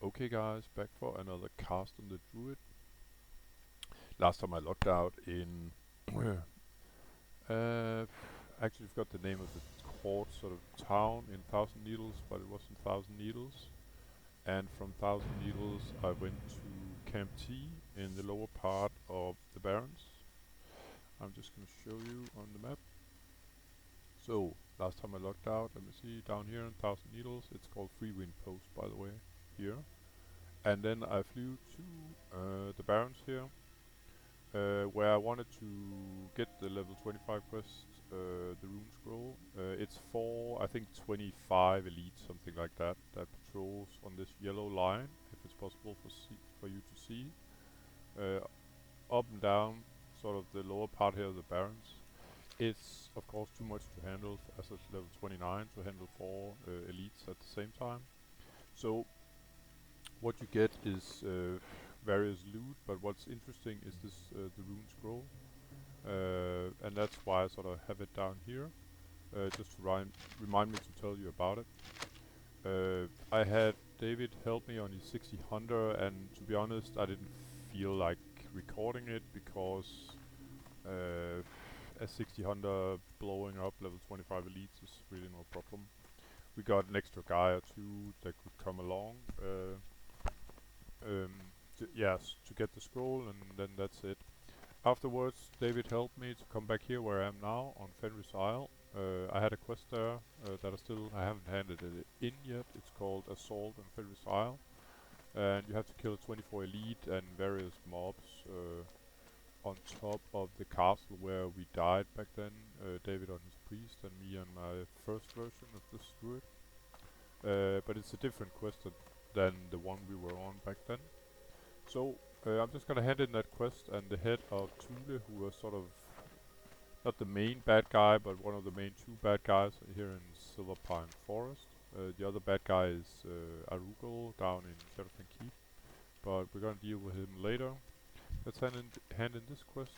Okay guys, back for another cast on the druid. Last time I logged out in uh, actually forgot the name of the court sort of town in Thousand Needles, but it wasn't Thousand Needles. And from Thousand Needles I went to Camp T in the lower part of the Barrens. I'm just gonna show you on the map. So last time I logged out, let me see, down here in Thousand Needles, it's called Free Wind Post by the way, here. And then I flew to the Barrens here, where I wanted to get the level 25 quest, the rune scroll. It's for, I think, 25 elite, something like that, that patrols on this yellow line, if it's possible for you to see. Up and down, sort of the lower part here of the Barrens. It's, of course, too much to handle as it's level 29 to handle 4 elites at the same time. So what you get is various loot, but what's interesting is this the rune scroll, and that's why I sort of have it down here, just to remind me to tell you about it. I had David help me on his 60 hunter, and to be honest, I didn't feel like recording it because a 60 hunter blowing up level 25 elites is really no problem. We got an extra guy or two that could come along. To get the scroll, and then that's it. Afterwards, David helped me to come back here where I am now on Fenris Isle. I had a quest there that I haven't handed it in yet. It's called Assault on Fenris Isle, and you have to kill 24 elite and various mobs on top of the castle where we died back then. David on his priest and me on my first version of this druid. But it's a different quest than the one we were on back then. So I'm just gonna hand in that quest, and the head of Thule, who was sort of not the main bad guy, but one of the main two bad guys here in Silver Pine Forest. The other bad guy is Arugel down in Shadowfang Keep, but we're gonna deal with him later. Let's hand in this quest.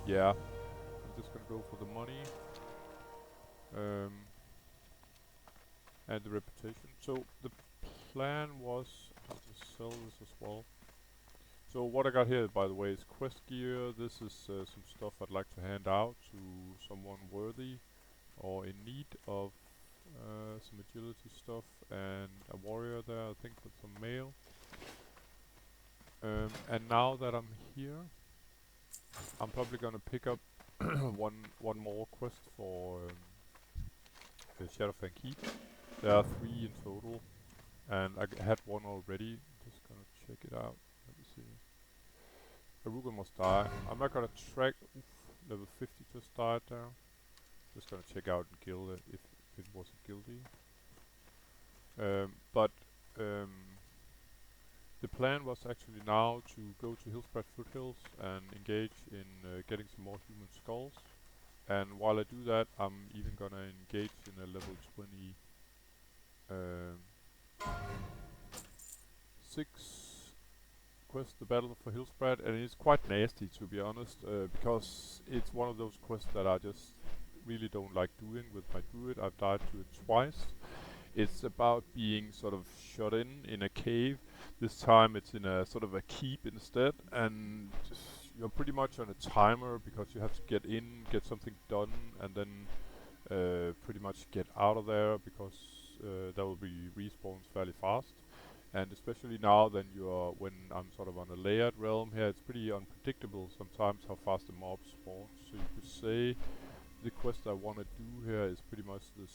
Yeah, I'm just gonna go for the money and the reputation. So the plan was, I'll just sell this as well. So what I got here, by the way, is quest gear. This is some stuff I'd like to hand out to someone worthy or in need of some agility stuff, and a warrior there, I think, with some mail. And now that I'm here, I'm probably gonna pick up one more quest for Shadowfang Keep. There are 3 in total, and I had one already. Just gonna check it out. Let me see. Arugel must die. I'm not gonna track. Oof, level 50 just died there. Just gonna check out and kill it if it wasn't guilty. But the plan was actually now to go to Hillsbrad Foothills and engage in getting some more human skulls. And while I do that, I'm even gonna engage in a level 26 quest, the Battle for Hillsbrad, and it's quite nasty, to be honest, because it's one of those quests that I just really don't like doing with my druid. I've died to it twice. It's about being sort of shut in a cave. This time it's in a sort of a keep instead, and you're pretty much on a timer because you have to get in, get something done, and then pretty much get out of there because there will be respawns fairly fast. And especially now when I'm sort of on a layered realm here, it's pretty unpredictable sometimes how fast the mobs spawn. So you could say the quest I want to do here is pretty much the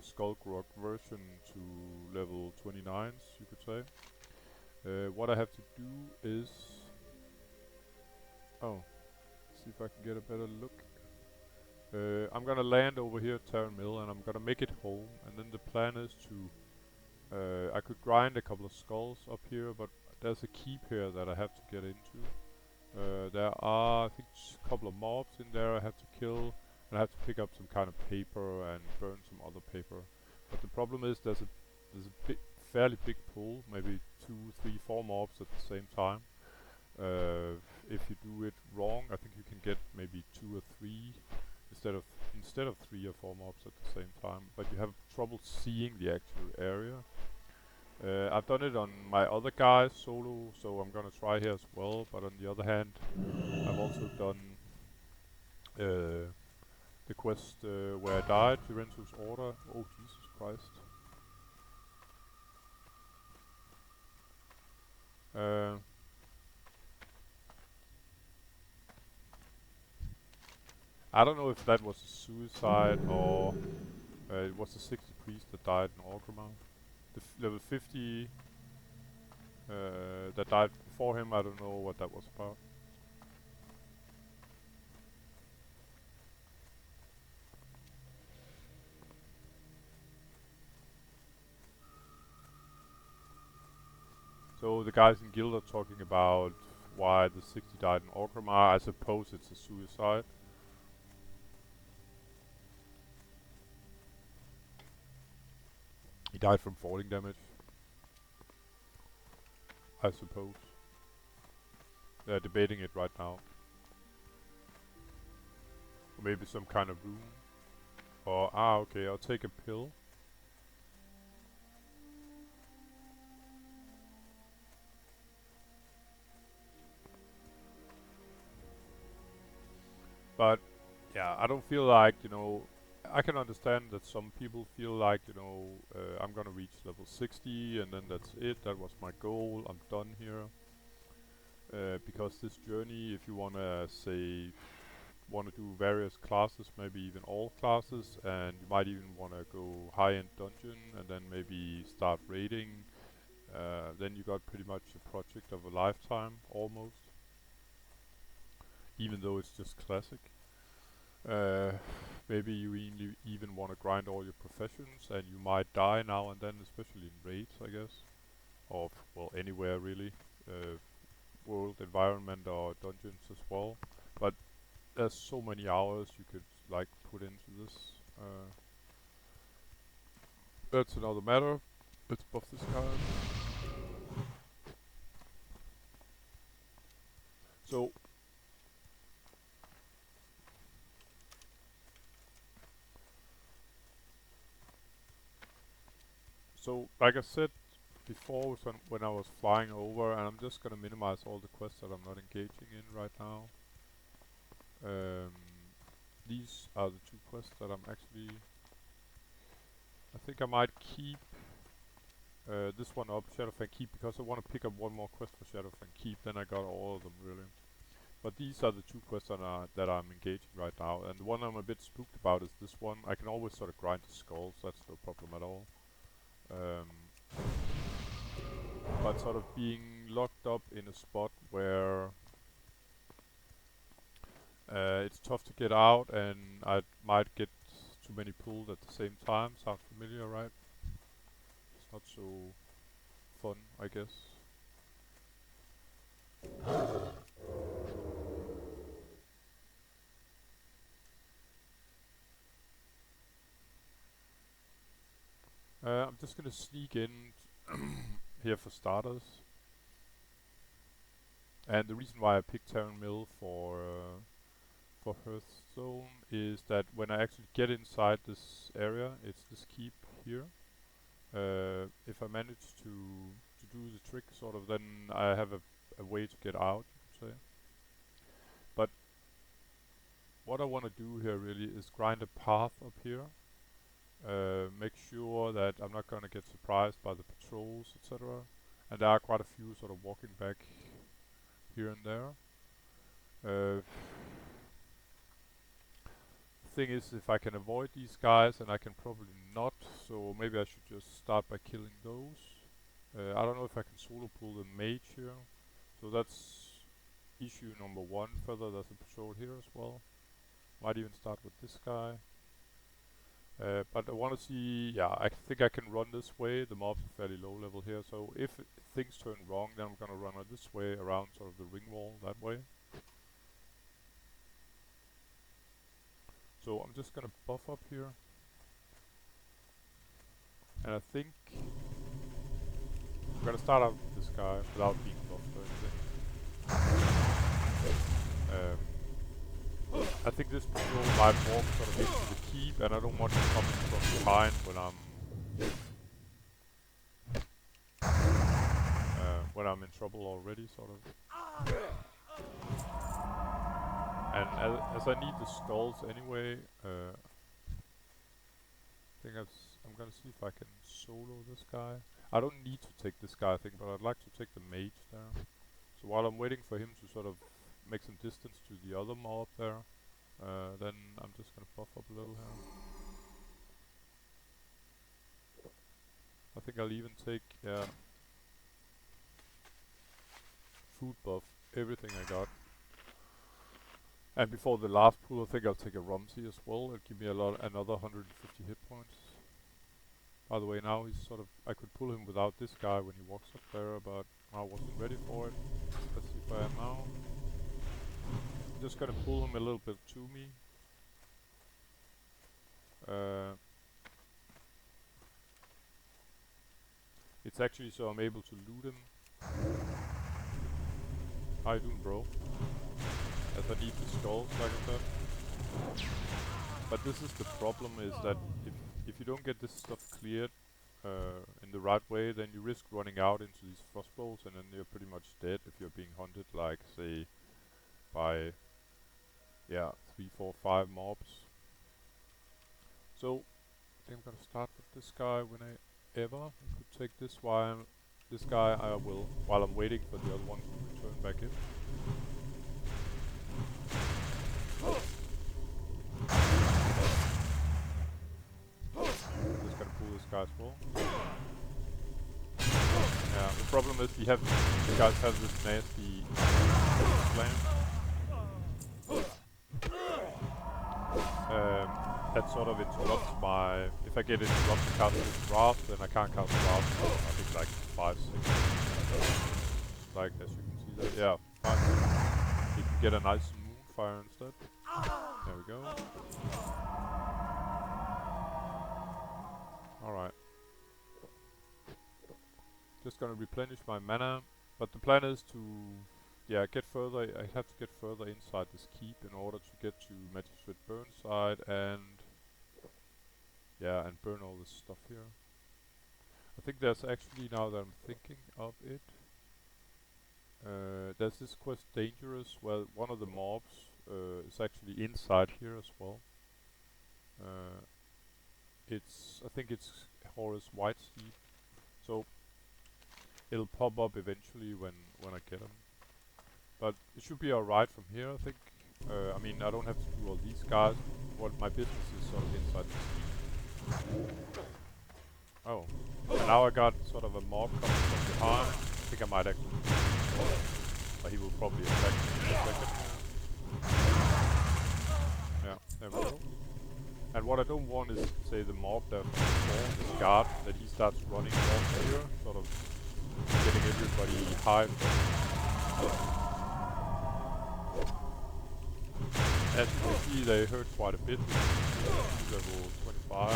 Skullgrog version to level 29s, you could say. What I have to do is... Oh, see if I can get a better look. I'm gonna land over here at Terran Mill, and I'm gonna make it home, and then the plan is to... I could grind a couple of skulls up here, but there's a keep here that I have to get into. There are, I think, a couple of mobs in there I have to kill, and I have to pick up some kind of paper and burn some other paper. But the problem is there's a fairly big pool, maybe 2, 3, 4 mobs at the same time. If you do it wrong, I think you can get maybe 2 or 3 instead of 3 or 4 mobs at the same time, but you have trouble seeing the actual area. I've done it on my other guys solo, so I'm gonna try here as well. But on the other hand, I've also done the quest where I died, Juventus Order. Oh Jesus Christ! I don't know if that was a suicide or it was the 60 priest that died in Orgrimmar. The level 50 that died before him, I don't know what that was about. So the guys in guild are talking about why the 60 died in Orgrimmar. I suppose it's a suicide. He died from falling damage, I suppose. They're debating it right now. Or maybe some kind of rune. Or, okay, I'll take a pill. But, yeah, I don't feel like, you know, I can understand that some people feel like, you know, I'm gonna reach level 60 and then that's it, that was my goal, I'm done here. Because this journey, if you wanna say, wanna do various classes, maybe even all classes, and you might even wanna go high-end dungeon and then maybe start raiding, then you got pretty much a project of a lifetime, almost. Even though it's just classic. Maybe you even want to grind all your professions, and you might die now and then, especially in raids, I guess. Or, well, anywhere really. World, environment, or dungeons as well. But there's so many hours you could, like, put into this. That's another matter. Let's buff this guy. So, like I said before, when I was flying over, and I'm just gonna minimize all the quests that I'm not engaging in right now. These are the 2 quests that I'm actually... I think I might keep this one up, Shadowfang Keep, because I want to pick up one more quest for Shadowfang Keep, then I got all of them really. But these are the 2 quests that I'm engaging right now, and the one I'm a bit spooked about is this one. I can always sort of grind the skulls, that's no problem at all. But sort of being locked up in a spot where it's tough to get out, and I might get too many pulled at the same time. Sounds familiar, right? It's not so fun, I guess. I'm just gonna sneak in here for starters. And the reason why I picked Terran Mill for Hearthstone is that when I actually get inside this area, it's this keep here. If I manage to do the trick, sort of, then I have a way to get out, you could say. But what I want to do here really is grind a path up here. Make sure that I'm not gonna get surprised by the patrols, etc. And there are quite a few sort of walking back here and there. Thing is, if I can avoid these guys, and I can probably not, so maybe I should just start by killing those. I don't know if I can solo pull the mage here, so that's issue number 1. Further, there's a patrol here as well. Might even start with this guy. But I want to see, yeah, I think I can run this way. The mobs are fairly low level here, so if things turn wrong, then I'm gonna run this way around sort of the ring wall that way. So I'm just gonna buff up here. And I think I'm gonna start out with this guy without being buffed or anything. I think this patrol might walk sort of into the keep, and I don't want him coming from behind when I'm in trouble already, sort of. And as I need the skulls anyway, I think I'm gonna see if I can solo this guy. I don't need to take this guy, I think, but I'd like to take the mage there. So while I'm waiting for him to sort of make some distance to the other mob there, then I'm just gonna buff up a little here. I think I'll even take, food buff, everything I got. And before the last pool, I think I'll take a Rumsey as well. It'll give me another 150 hit points. By the way, now he's sort of, I could pull him without this guy when he walks up there, but I wasn't ready for it. Let's see if I am now. I'm just gonna pull him a little bit to me. It's actually so I'm able to loot him. How you doing, bro? As I need the skulls, like I said. But this is the problem, is that if you don't get this stuff cleared in the right way, then you risk running out into these frost bowls, and then you're pretty much dead if you're being hunted, like, say, by 3, 4, 5 mobs. So I think I'm gonna start with this guy whenever. I could take this guy I will, while I'm waiting for the other one to return back in. Just gonna pull this guy as well. Yeah, the problem is these guys have this nasty flame. That sort of interrupts my... If I get interrupted casting this Wrath, then I can't cast Wrath for I think like 5, 6. Like, as you can see there. Yeah, 5, 6. You can get a nice Moonfire instead. There we go. Alright. Just gonna replenish my mana. But the plan is to... Yeah, get further. I have to get further inside this keep in order to get to Magistrate Burnside and... Yeah, and burn all this stuff here. I think there's actually, now that I'm thinking of it, there's this quest Dangerous, where one of the mobs is actually inside here as well. I think it's Horus Whitesteed, so it'll pop up eventually when I get him. But it should be alright from here, I think. I mean, I don't have to do all these guys. What my business is sort of inside this keep. Oh, and now I got sort of a mob coming from behind. I think I might actually, but he will probably attack me in a second. Yeah, there we go. And what I don't want is, say, the mob there from before, this guard, that he starts running off here, sort of getting everybody hyped. As you can see, they hurt quite a bit. Level 25.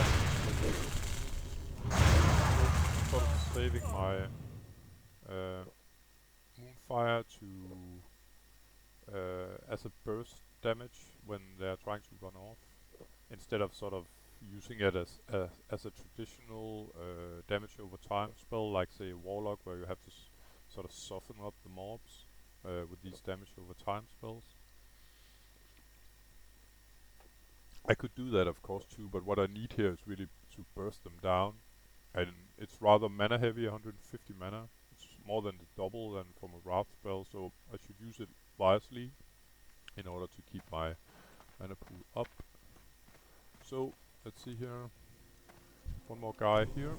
Sort of saving my Moonfire to as a burst damage when they're trying to run off, instead of sort of using it as a traditional damage over time spell, like say a Warlock, where you have to sort of soften up the mobs with these damage over time spells. I could do that of course too, but what I need here is really to burst them down, and it's rather mana heavy, 150 mana. It's more than the double than from a Wrath spell, so I should use it wisely in order to keep my mana pool up. So let's see here, one more guy here,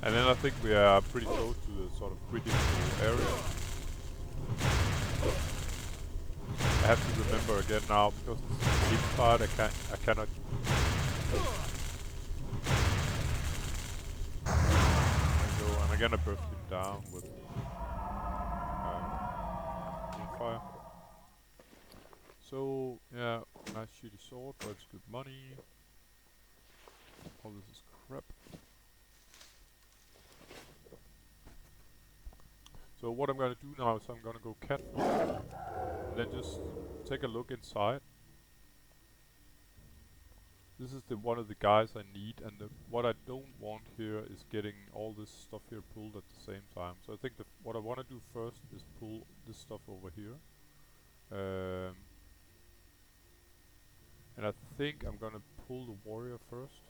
and then I think we are pretty close to the sort of critical area. I have to remember again now, because it's inside, I cannot. There we go, and I'm gonna burst him down with fire. So yeah, nice shitty sword, but it's good money. All this is crap. So what I'm gonna do now is I'm gonna go cat. then just take a look inside. This is one of the guys I need, and what I don't want here is getting all this stuff here pulled at the same time. So I think what I want to do first is pull this stuff over here. And I think I'm gonna pull the warrior first.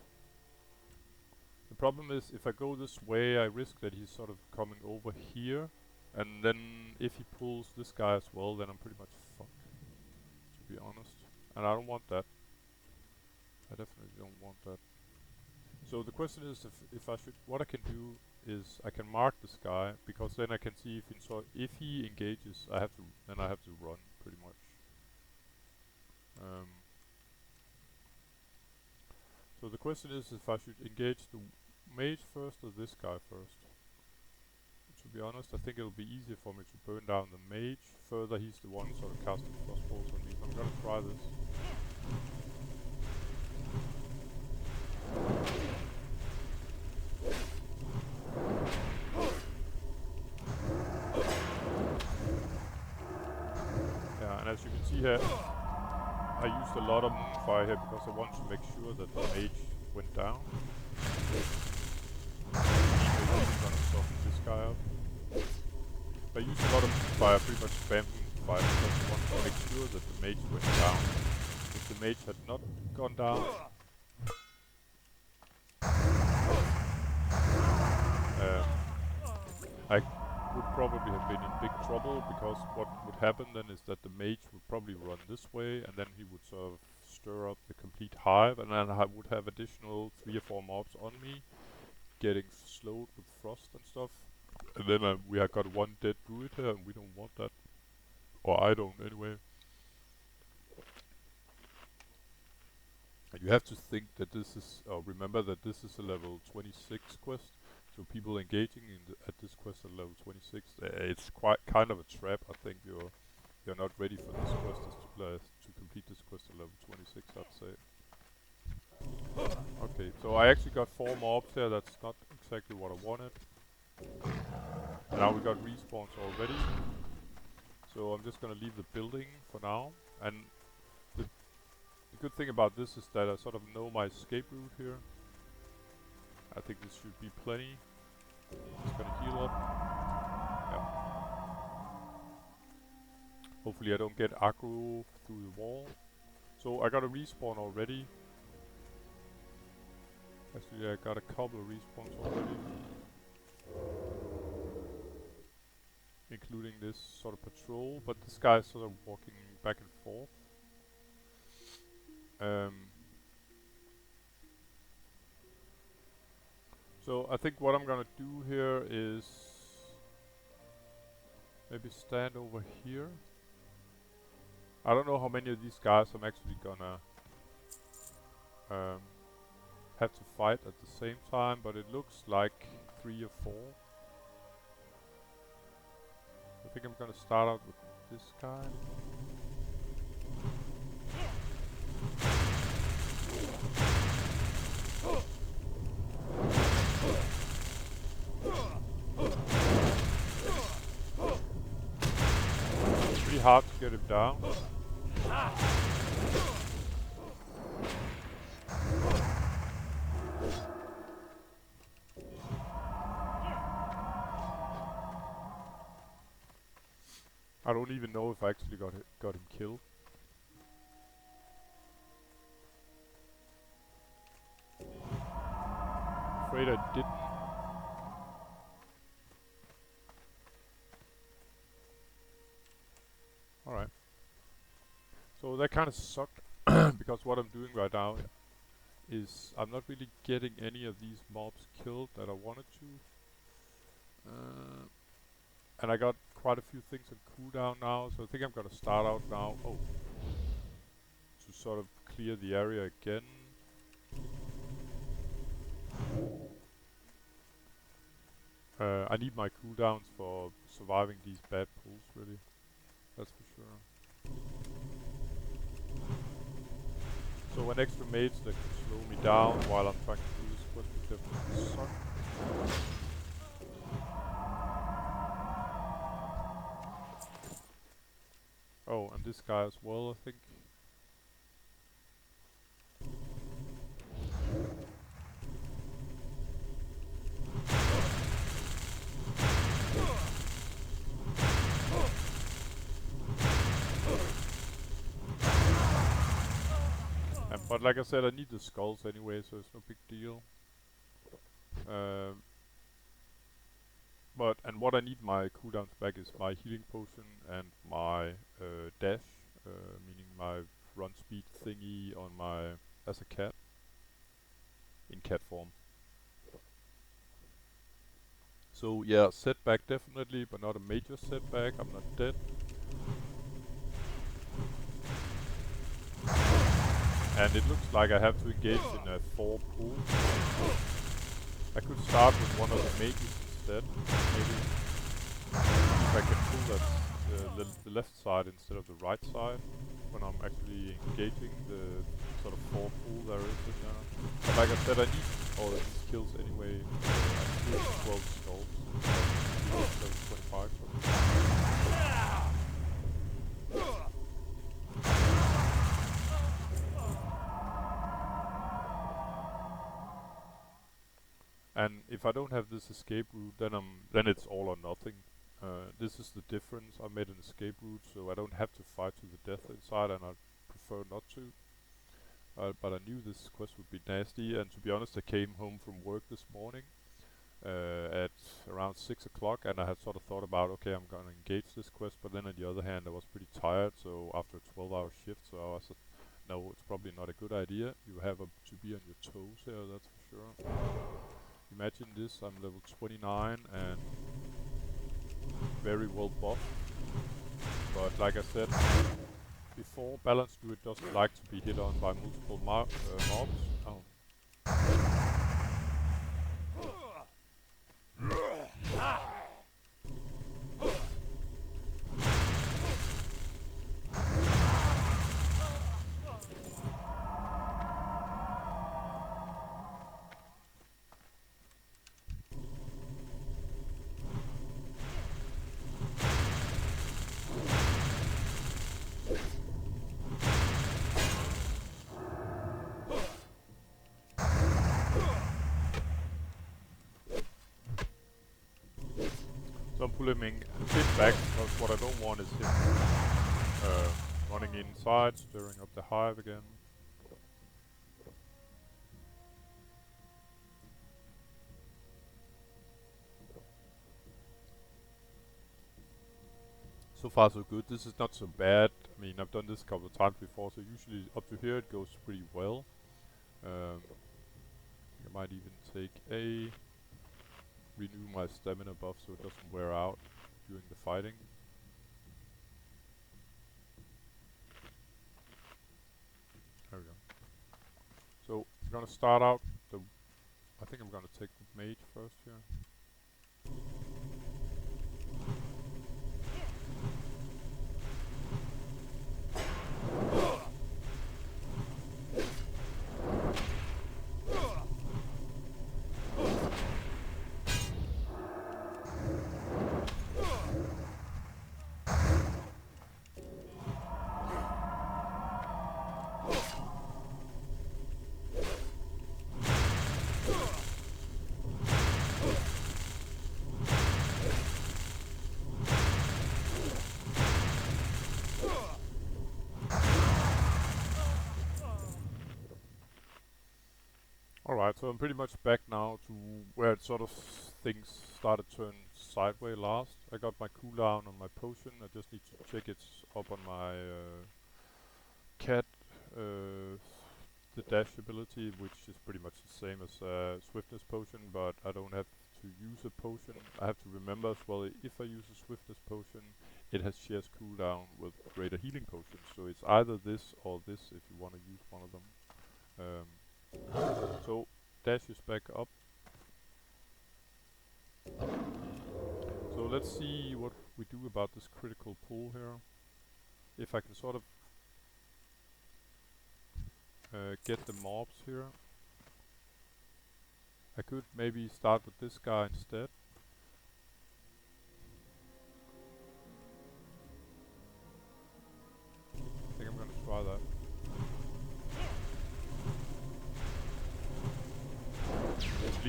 The problem is, if I go this way, I risk that he's sort of coming over here, and then if he pulls this guy as well, then I'm pretty much fucked, to be honest. And I don't want that. I definitely don't want that. So the question is, if I should, what I can do is I can mark this guy, because then I can see if he engages, I have to run pretty much. So the question is if I should engage the mage first or this guy first. To be honest, I think it'll be easier for me to burn down the mage. Further, he's the one sort of casting crossbows on me, so I'm gonna try this. Yeah, and as you can see here, I used a lot of moonfire here because I wanted to make sure that the mage went down. I'm gonna soften this guy up. I used a lot of moonfire, pretty much spam moonfire, because I wanted to make sure that the mage went down. If the mage had not gone down, I would probably have been in big trouble, because what would happen then is that the mage would probably run this way, and then he would sort of stir up the complete hive, and then I would have additional 3 or 4 mobs on me, getting slowed with frost and stuff. And then we have got 1 dead druid here, and we don't want that. Or I don't, anyway. And you have to think that this is, remember that this is a level 26 quest. So people engaging at this quest at level 26, it's quite kind of a trap. I think you're not ready for this quest to complete this quest at level 26, I'd say. Okay, so I actually got 4 mobs there. That's not exactly what I wanted. And now we got respawns already. So I'm just gonna leave the building for now. And the good thing about this is that I sort of know my escape route here. I think this should be plenty. Just gonna heal up. Yeah. Hopefully I don't get aggro through the wall. So I got a respawn already. Actually I got a couple of respawns already. Including this sort of patrol, but this guy is sort of walking back and forth. So I think what I'm gonna do here is maybe stand over here. I don't know how many of these guys I'm actually gonna have to fight at the same time, but it looks like 3 or 4. I think I'm gonna start out with this guy. It's pretty hard to get him down. I don't even know if I actually got him killed. Afraid I didn't. Alright. So that kind of sucked, because what I'm doing right now is I'm not really getting any of these mobs killed that I wanted to. And I got quite a few things on cooldown now, so I think I'm gonna start out now. To sort of clear the area again. I need my cooldowns for surviving these bad pulls, really. That's for sure. So an extra mage that can slow me down while I'm trying to do this quest would definitely suck. Oh, and this guy as well, I think. But like I said, I need the skulls anyway, so it's no big deal. And what I need my cooldowns back is my healing potion and my dash, meaning my run speed thingy on my as a cat in cat form. So yeah, setback definitely, but not a major setback. I'm not dead. And it looks like I have to engage in a 4 pool. I could start with one of the mages instead, maybe. If I can pull that the left side instead of the right side when I'm actually engaging the sort of 4 pool there is in there. But like I said, I need all of these kills anyway. I still have 12 skulls. Level 25. And if I don't have this escape route, then it's all or nothing. This is the difference. I made an escape route, so I don't have to fight to the death inside, and I prefer not to. But I knew this quest would be nasty, and to be honest, I came home from work this morning at around 6 o'clock, and I had sort of thought about, okay, I'm gonna engage this quest, but then on the other hand, I was pretty tired, so after a 12-hour shift, so I was no, it's probably not a good idea. You have to be on your toes here, that's for sure. Imagine this, I'm level 29 and very well buffed. But like I said before, balanced druid doesn't like to be hit on by multiple mobs. Oh. So I'm pulling him a bit back, because what I don't want is him running inside, stirring up the hive again. So far so good. This is not so bad. I mean, I've done this a couple of times before, so usually up to here it goes pretty well. I might even take a renew my stamina buff so it doesn't wear out during the fighting. There we go. So I'm gonna start out I think I'm gonna take the mage first here. Alright, so I'm pretty much back now to where it sort of things started turning sideways last. I got my cooldown on my potion. I just need to check it's up on my cat, the dash ability, which is pretty much the same as swiftness potion, but I don't have to use a potion. I have to remember as well, if I use a swiftness potion, it has shares cooldown with greater healing potions. So it's either this or this if you want to use one of them. So dash is back up. So let's see what we do about this critical pull here. If I can sort of get the mobs here. I could maybe start with this guy instead.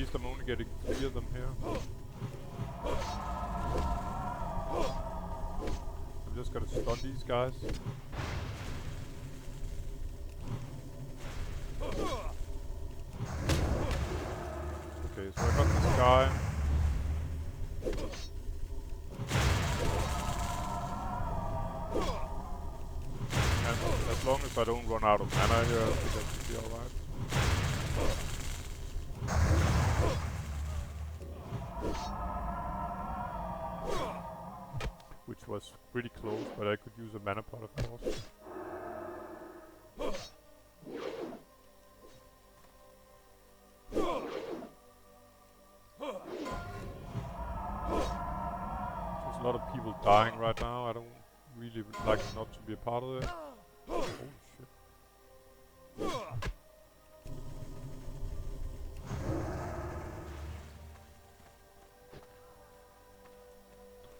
least I'm only getting 3 of them here. I'm just gonna stun these guys. Okay, so I got this guy. And as long as I don't run out of mana here, I think I should be alright. Which was pretty close, but I could use a mana pot, of course. There's a lot of people dying right now. I don't really like not to be a part of it. Holy shit.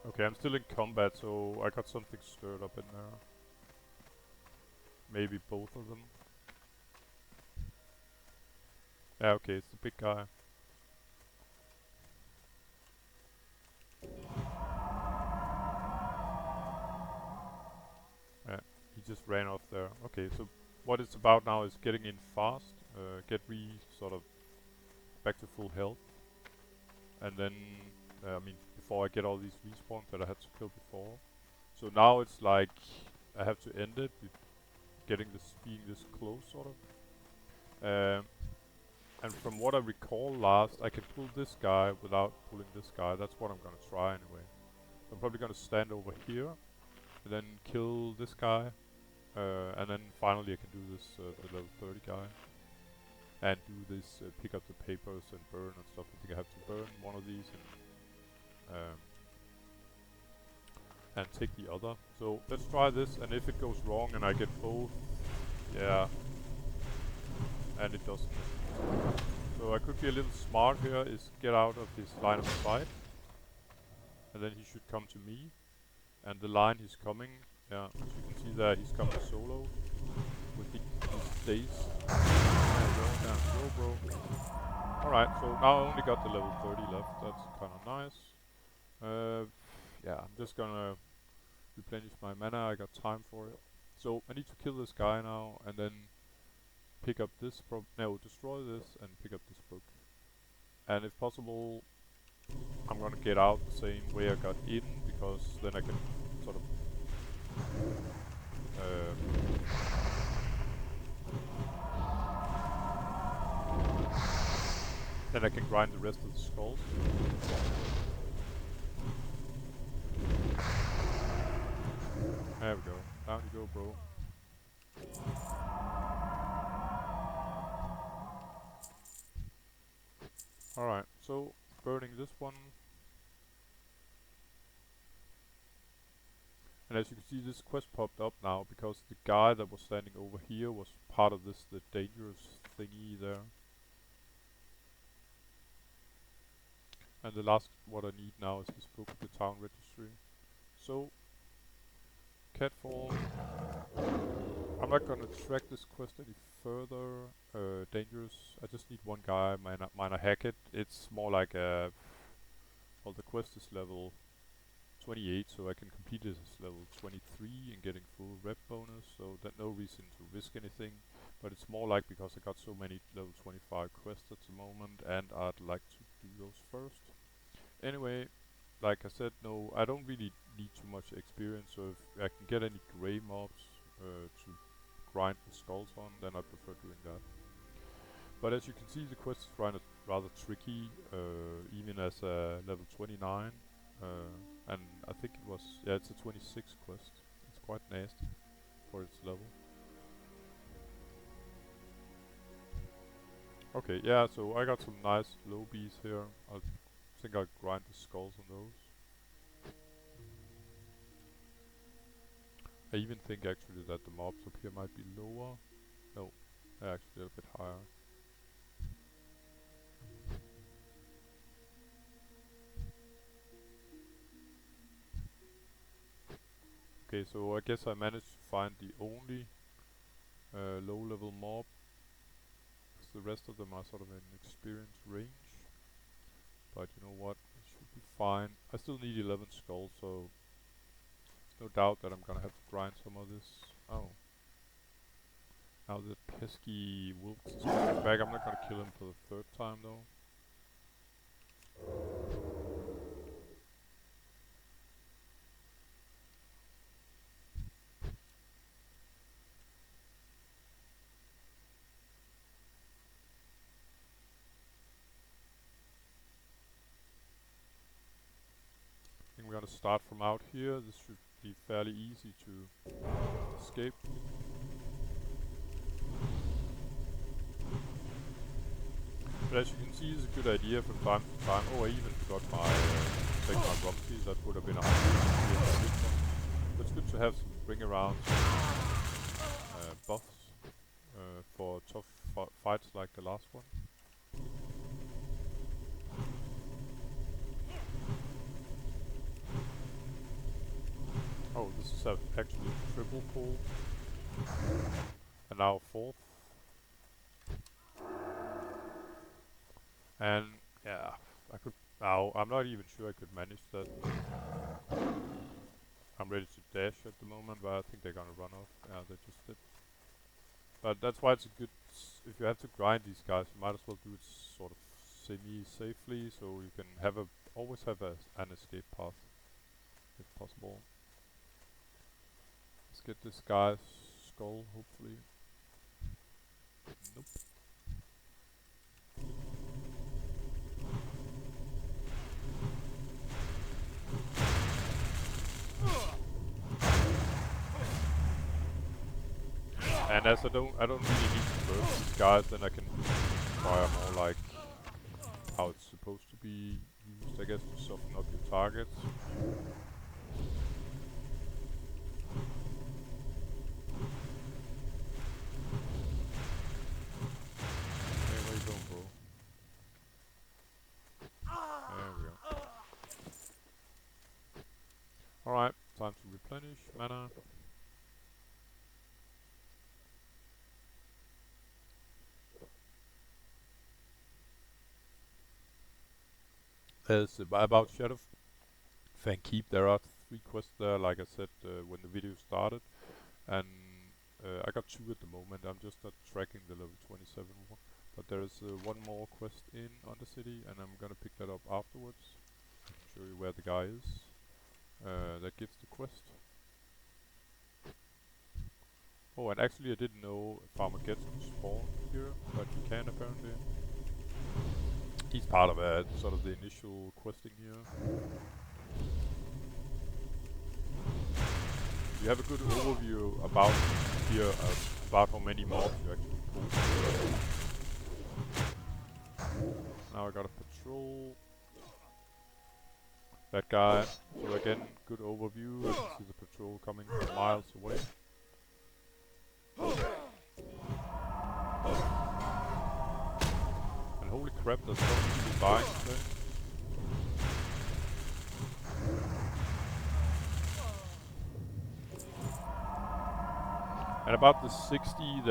Okay, I'm still in combat, so I got something stirred up in there. Maybe both of them. Yeah, okay, it's the big guy. Yeah, he just ran off there. Okay, so what it's about now is getting in fast, get sort of back to full health, and then I mean before I get all these respawns that I had to kill before. So now it's like I have to end it with getting this being this close sort of. And from what I recall last, I can pull this guy without pulling this guy. That's what I'm gonna try anyway. So I'm probably gonna stand over here and then kill this guy. And then finally I can do this, the level 30 guy. And do this, pick up the papers and burn and stuff. I think I have to burn one of these and take the other. So let's try this, and if it goes wrong and I get both, yeah. And it doesn't. So I could be a little smart here, is get out of his line of sight. And then he should come to me. And the line he's coming, yeah, as you can see there, he's coming solo. With his days. There you go, yeah, go bro. Alright, so now I only got the level 30 left, that's kinda nice. Yeah, I'm just gonna replenish my mana, I got time for it. So I need to kill this guy now, and then pick up this, destroy this and pick up this book. And if possible, I'm gonna get out the same way I got in, because then I can sort of then I can grind the rest of the skulls. There we go. Down you go, bro. Alright, so burning this one. And as you can see, this quest popped up now because the guy that was standing over here was part of this, the dangerous thingy there. And the last what I need now is this book, the town registry. So, Catfall. I'm not gonna track this quest any further. Dangerous. I just need one guy, minor Hackett. It's more like a... Well, the quest is level 28, so I can complete it as level 23 and getting full rep bonus, so there's no reason to risk anything. But it's more like because I got so many level 25 quests at the moment, and I'd like to do those first. Anyway, like I said, no, I don't really need too much experience, so if I can get any grey mobs to grind the skulls on, then I prefer doing that. But as you can see, the quest is rather tricky, even as a level 29, and I think it was, yeah, it's a 26 quest. It's quite nasty for its level. Okay, yeah, so I got some nice low bees here. I think I'll grind the skulls on those. I even think actually that the mobs up here might be lower. No, they're actually a little bit higher. Okay, so I guess I managed to find the only low level mob. The rest of them are sort of in experience range. fine. I still need 11 skulls, so there's no doubt that I'm gonna have to grind some of this. Oh. Now the pesky wolf is coming back. I'm not gonna kill him for the third time though. I think we're gonna start from out here. This should be fairly easy to escape. But as you can see, it's a good idea from time to time. Oh, I even forgot my take my rumpies. That would have been a hundred. But it's good to have some bring around buffs for tough fights like the last one. Oh, this is actually a triple pull. And now a fourth. And yeah, I could. Now I'm not even sure I could manage that. I'm ready to dash at the moment, but I think they're gonna run off. Yeah, they just did. But that's why it's a good. If you have to grind these guys, you might as well do it sort of semi-safely, so you can have always have an escape path, if possible. Let's get this guy's skull, hopefully. Nope. And as I don't really need to burst these guys, then I can fire more like how it's supposed to be used, I guess, to soften up your targets. Hey, where you going, bro? There we go. Alright, time to replenish mana. There's about Shadowfang Keep. There are 3 quests there, like I said when the video started, and I got 2 at the moment. I'm just not tracking the level 27 one, but there is 1 more quest in Undercity, and I'm gonna pick that up afterwards. I can show you where the guy is that gives the quest. Oh, and actually I didn't know Farmer gets to spawn here, but you can apparently. He's part of sort of the initial questing here. You have a good overview about here about how many mobs you actually pull. Now I gotta patrol that guy. So again, good overview. You can see the patrol coming from miles away. Holy crap, there's so many people dying today. And about the 60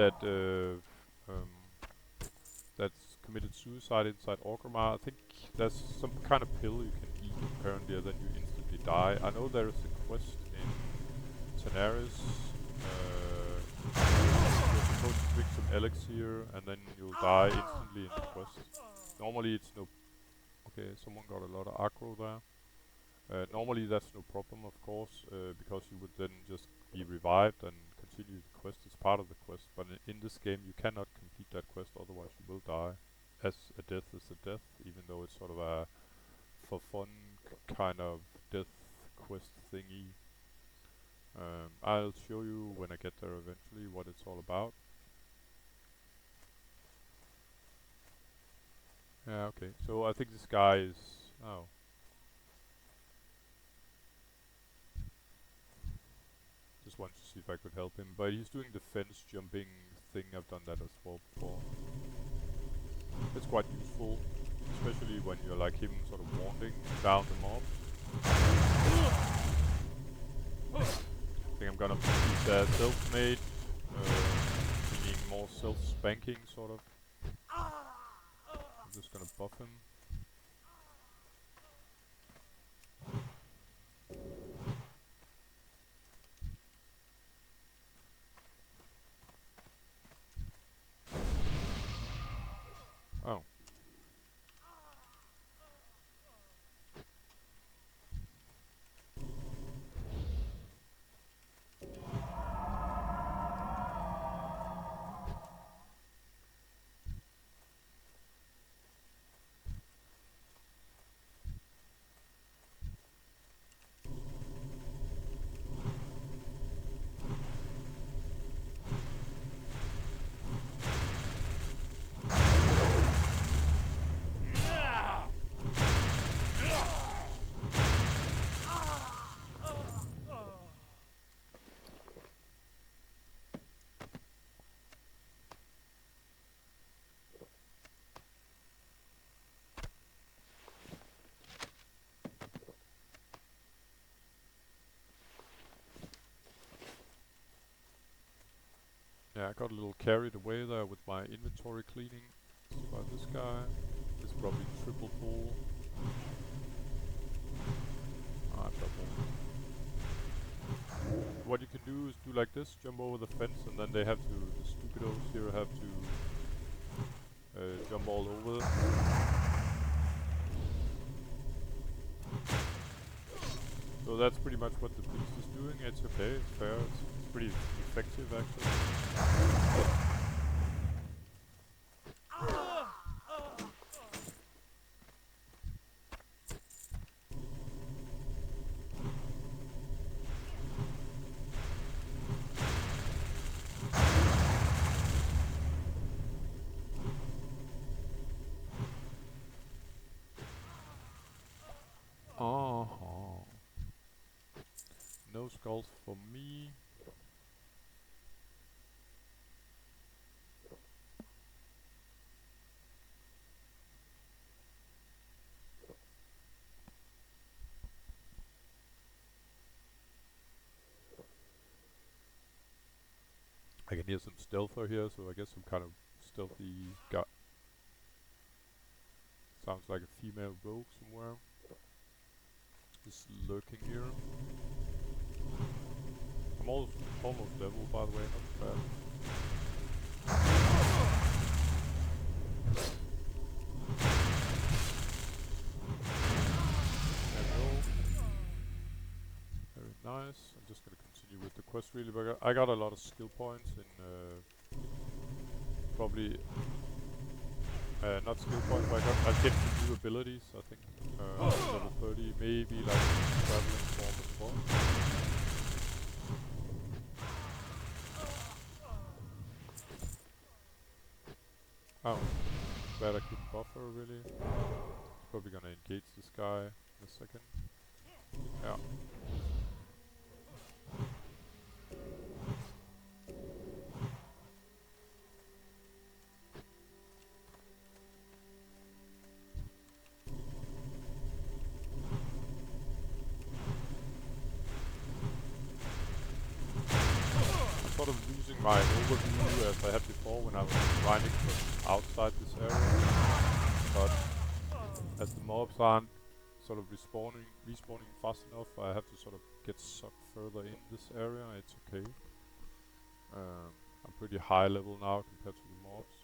that's committed suicide inside Orgrimmar, I think there's some kind of pill you can eat apparently, and then you instantly die. I know there is a quest in Tenaris. You're supposed to drink some elixir and then you'll die instantly in the quest. Normally it's no... Okay, someone got a lot of aggro there. Normally that's no problem, of course, because you would then just be revived and continue the quest as part of the quest. But in this game you cannot complete that quest, otherwise you will die. As a death is a death, even though it's sort of a for fun kind of death quest thingy. I'll show you when I get there eventually what it's all about. Yeah, okay. So I think this guy is... Oh. Just wanted to see if I could help him. But he's doing the fence jumping thing. I've done that as well before. It's quite useful. Especially when you're like him, sort of wanding down the mob. I think I'm gonna use self-made, meaning more self-spanking sort of. I'm just gonna buff him. I got a little carried away there with my inventory cleaning. Let's try this guy. It's probably triple pull. Double. What you can do is do like this, jump over the fence, and then they have to, the stupidos here have to jump all over it. So that's pretty much what the priest is doing. It's okay, it's fair, it's pretty effective actually. No skulls for me. I can hear some stealther here, so I guess some kind of stealthy guy. Sounds like a female rogue somewhere. Just lurking here. I'm almost level, by the way, not bad. There we go. Very nice. I'm just gonna continue with the quest really, but I got a lot of skill points in probably not skill points, but I get some new abilities, I think. Level 30, maybe like traveling form as well. Oh, glad I couldn't buffer really. Probably gonna engage this guy in a second. Yeah. Sort of losing my overview as I had before when I was grinding from outside this area. But as the mobs aren't sort of respawning fast enough, I have to sort of get sucked further in this area. It's okay. I'm pretty high level now compared to the mobs,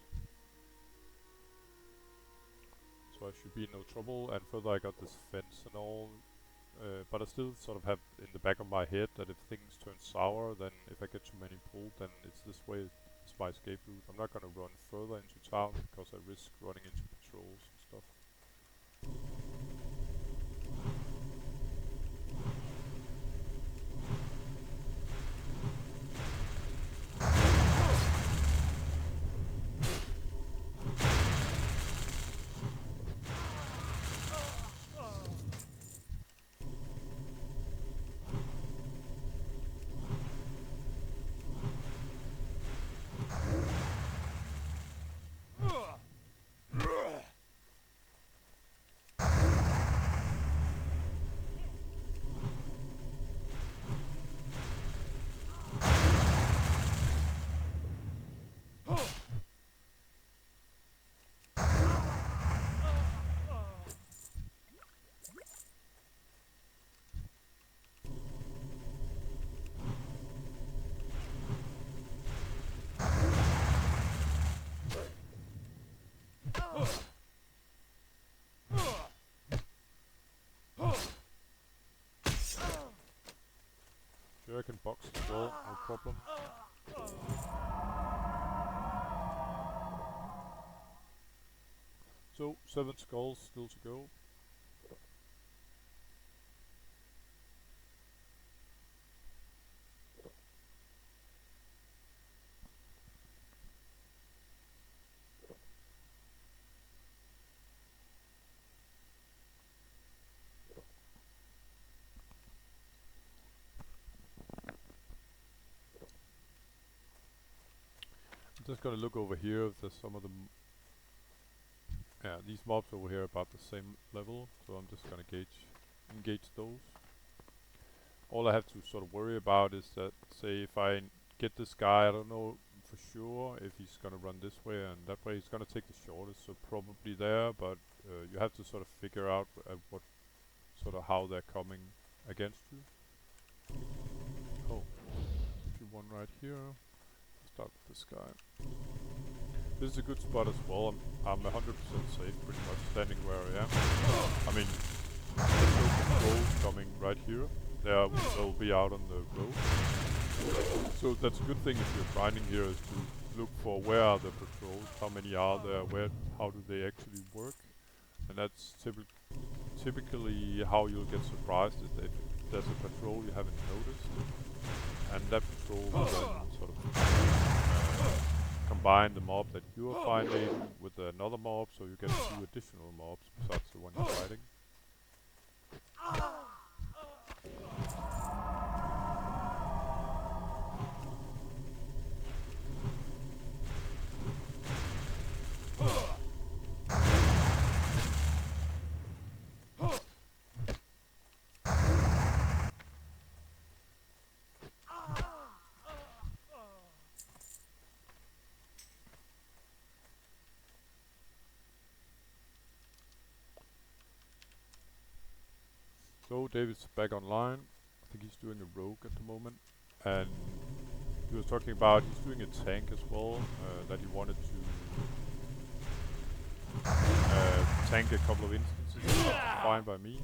so I should be in no trouble. And further, I got this fence and all. But I still sort of have in the back of my head that if things turn sour, then if I get too many pulled, then it's this way, it's my escape route. I'm not gonna run further into town because I risk running into patrols and stuff. Sure, I can box as well, no problem. So, 7 skulls still to go. I'm just gonna look over here if there's some of them. Yeah, these mobs over here are about the same level, so I'm just gonna engage those. All I have to sort of worry about is that, say, if I get this guy, I don't know for sure if he's gonna run this way and that way. He's gonna take the shortest, so probably there, but you have to sort of figure out what sort of how they're coming against you. Oh, one right here. Start with this guy. This is a good spot as well. I'm 100% safe, pretty much standing where I am. I mean, there's no patrols coming right here. They'll be out on the road. So that's a good thing if you're grinding here, is to look for where are the patrols, how many are there, how do they actually work, and that's typically how you'll get surprised, is that if there's a patrol you haven't noticed, and that patrol will then sort of combine the mob that you are finding with another mob, so you get 2 additional mobs besides the one you're fighting. So David's back online. I think he's doing a rogue at the moment, and he was talking about he's doing a tank as well, that he wanted to tank a couple of instances. That's fine by me.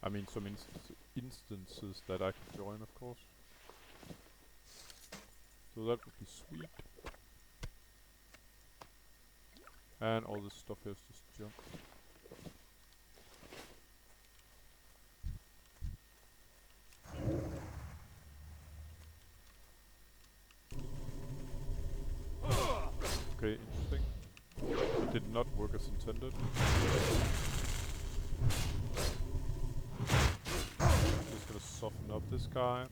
I mean, some instances that I can join, of course. So that would be sweet. And all this stuff here is just junk. Okay, interesting. It did not work as intended. Just gonna soften up this guy.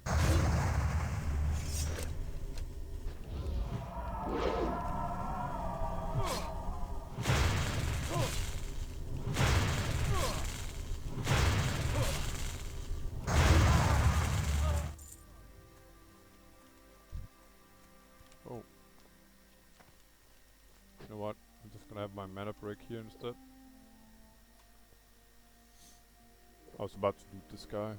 Oh. You know what? I'm just gonna have my mana break here instead. I was about to loot this guy.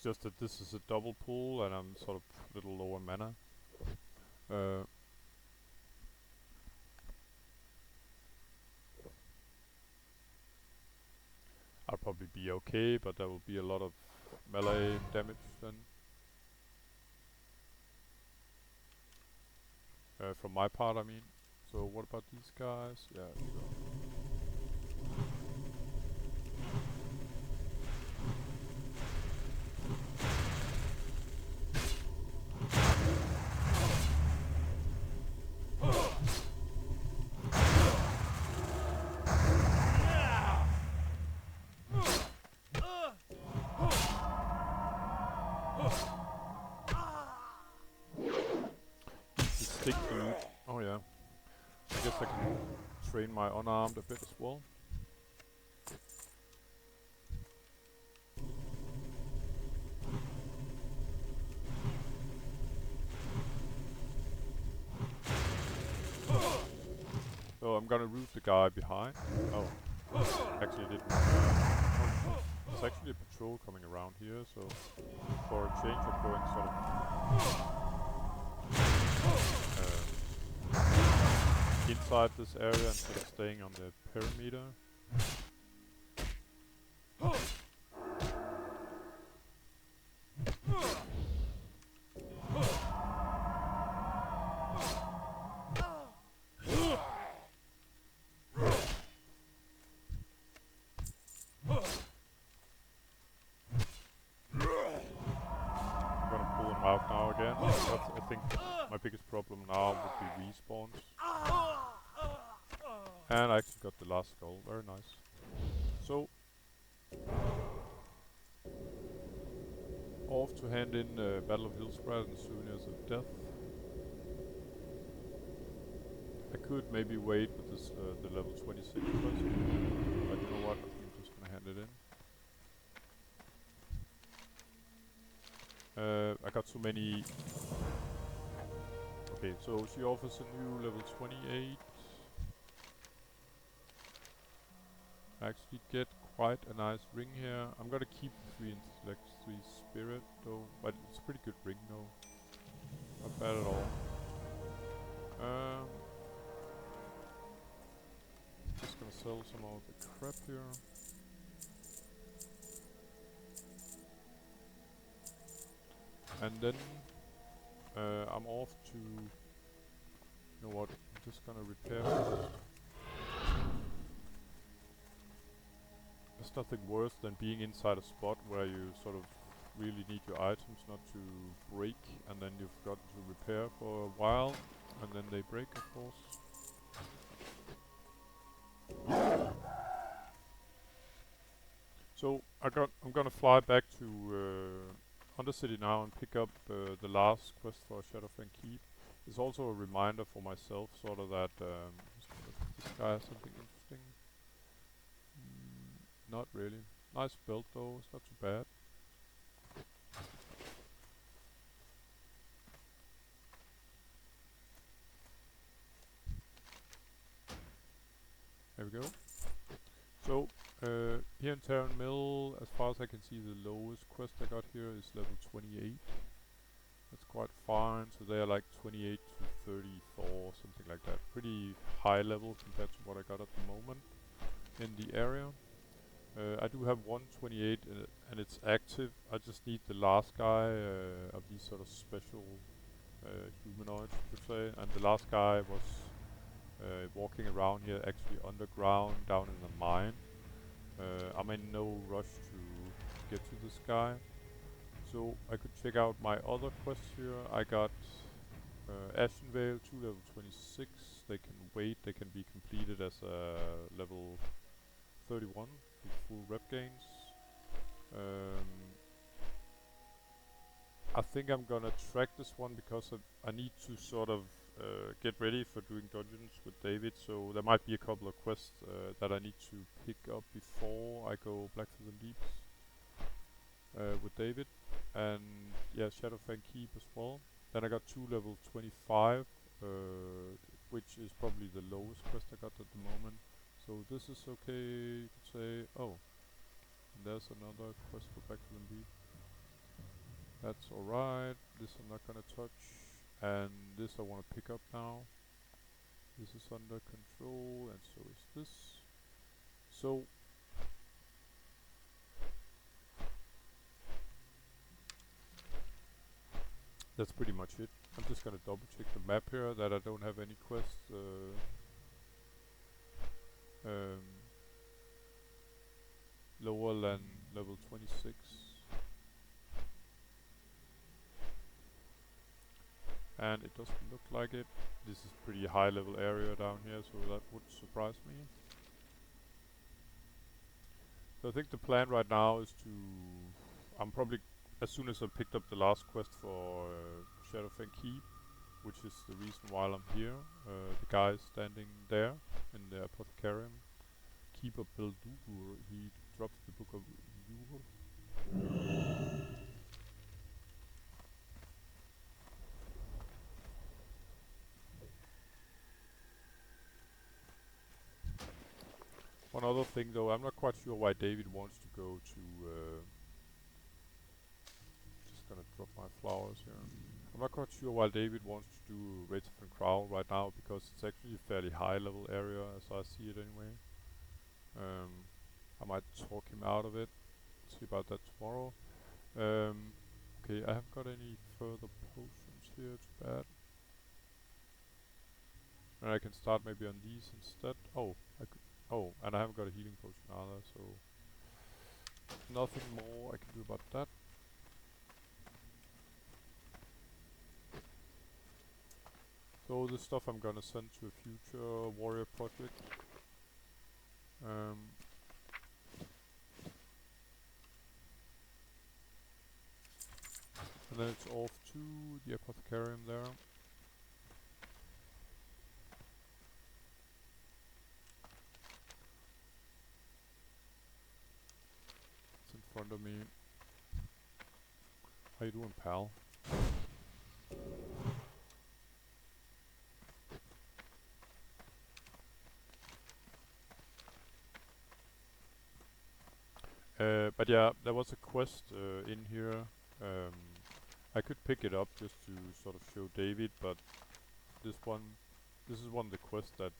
just that this is a double pull and I'm sort of a little lower mana. I'll probably be okay, but there will be a lot of melee damage then. From my part, I mean. So what about these guys? Yeah, sure. Stick dude. Oh yeah. I guess I can train my unarmed a bit as well. So I'm gonna root the guy behind. Oh, actually didn't. There's actually a patrol coming around here, so for a change I'm going sort of inside this area instead of staying on the perimeter. Out now again. I think my biggest problem now would be respawns. And I actually got the last skull. Very nice. So off to hand in Battle of Hillsbrad and Souvenirs of Death. I could maybe wait with this the level 26 quest, but you know what? I'm just gonna hand it in. I got so many. Okay, so she offers a new level 28. I actually get quite a nice ring here. I'm gonna keep 3 intellect, 3 spirit though, but it's a pretty good ring though. Not bad at all. Just gonna sell some of the crap here. And then I'm off to, you know what, I'm just gonna repair first. There's nothing worse than being inside a spot where you sort of really need your items not to break, and then you've got to repair for a while, and then they break, of course. So I'm gonna fly back to Undercity now and pick up the last quest for Shadowfang Keep. It's also a reminder for myself, sort of that this guy has something interesting. Not really. Nice build though, it's not too bad. There we go. So, here in Terran Mill, as far as I can see, the lowest quest I got here is level 28. That's quite fine, so they are like 28 to 34, something like that. Pretty high level compared to what I got at the moment in the area. I do have 128 and it's active. I just need the last guy of these sort of special humanoids, you could say. And the last guy was walking around here actually underground down in the mine. I'm in no rush to get to this guy. So I could check out my other quests here. I got Ashenvale 2 level 26. They can wait, they can be completed as level 31 with full rep gains. I think I'm gonna track this one because I need to sort of get ready for doing dungeons with David, so there might be a couple of quests that I need to pick up before I go Black for the Deeps with David. And yeah, Shadowfang Keep as well. Then I got 2 level 25, which is probably the lowest quest I got at the moment. So this is okay, you could say. Oh, and there's another quest for Black for the Deep. That's alright. This I'm not gonna touch. And this I want to pick up now. This is under control, and so is this. So that's pretty much it. I'm just gonna double check the map here that I don't have any quests. Lower than level 26. And it doesn't look like it. This is pretty high level area down here, so that would surprise me. So I think the plan right now is to... I'm probably, as soon as I picked up the last quest for Shadowfang Keep, which is the reason why I'm here, the guy standing there in the apothecarium, Keeper Beldugur, he drops the book of Yugur. One other thing though, I'm not quite sure why David wants to go to... just gonna drop my flowers here. I'm not quite sure why David wants to do Rate of Crown right now, because it's actually a fairly high level area as I see it anyway. I might talk him out of it. See about that tomorrow. Okay, I haven't got any further potions here, too bad. And I can start maybe on these instead. Oh, and I haven't got a healing potion either, so nothing more I can do about that. So this stuff I'm gonna send to a future warrior project. And then it's off to the apothecarium there. It's in front of me. How you doing, pal? But yeah, there was a quest in here. I could pick it up just to sort of show David, but this is one of the quests that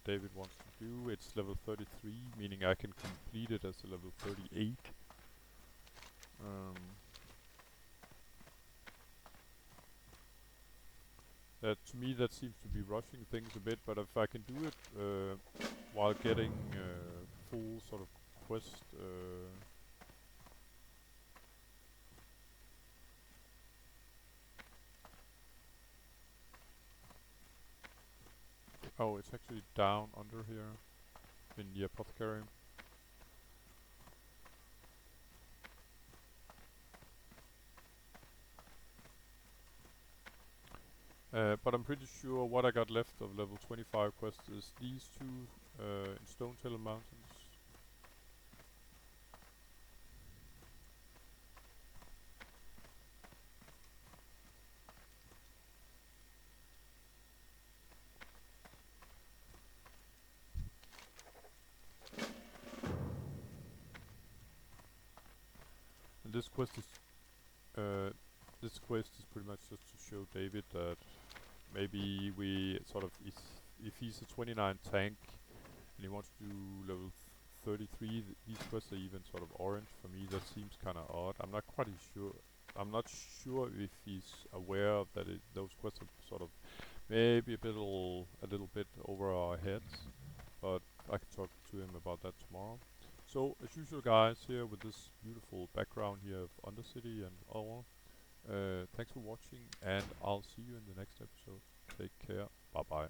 David wants to do. It's level 33, meaning I can complete it as a level 38. To me that seems to be rushing things a bit, but if I can do it while getting full sort of quest oh, it's actually down under here in the apothecary. But I'm pretty sure what I got left of level 25 quests is these two in Stonetail Mountains. And this quest is pretty much just to show David that maybe we sort of if he's a 29 tank and he wants to do level 33, these quests are even sort of orange. For me that seems kind of odd. I'm not quite sure. I'm not sure if he's aware of that those quests are sort of maybe a little bit over our heads, but I can talk to him about that tomorrow. So as usual guys, here with this beautiful background here of Undercity and all, thanks for watching, and I'll see you in the next episode. Take care, bye bye.